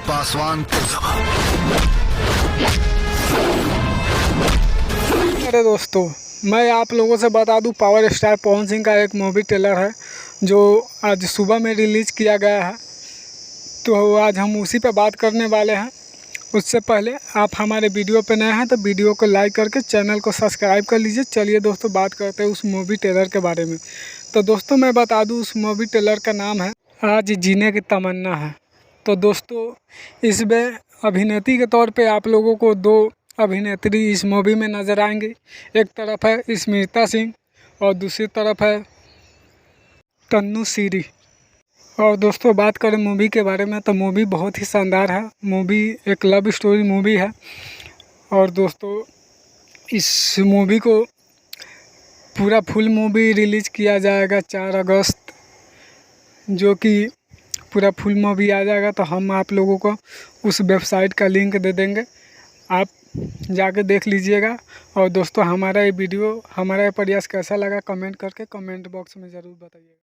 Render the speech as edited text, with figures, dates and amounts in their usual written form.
पासवान को अरे दोस्तों, मैं आप लोगों से बता दूं, पावर स्टार पवन सिंह का एक मूवी ट्रेलर है जो आज सुबह में रिलीज़ किया गया है। तो आज हम उसी पे बात करने वाले हैं। उससे पहले आप हमारे वीडियो पे नए हैं तो वीडियो को लाइक करके चैनल को सब्सक्राइब कर लीजिए। चलिए दोस्तों, बात करते हैं उस मूवी ट्रेलर के बारे में। तो दोस्तों, मैं बता दूं, उस मूवी ट्रेलर का नाम है आज जीने की तमन्ना है। तो दोस्तों, इसमें अभिनेत्री के तौर पे आप लोगों को दो अभिनेत्री इस मूवी में नज़र आएंगी। एक तरफ है स्मृता सिंह और दूसरी तरफ है तन्नू सीरी। और दोस्तों, बात करें मूवी के बारे में तो मूवी बहुत ही शानदार है। मूवी एक लव स्टोरी मूवी है। और दोस्तों, इस मूवी को पूरा फुल मूवी रिलीज़ किया जाएगा 4 अगस्त, जो कि पूरा फुल मूवी आ जाएगा। तो हम आप लोगों को उस वेबसाइट का लिंक दे देंगे, आप जाके देख लीजिएगा। और दोस्तों, हमारा ये वीडियो, हमारा ये प्रयास कैसा लगा कमेंट करके कमेंट बॉक्स में ज़रूर बताइएगा।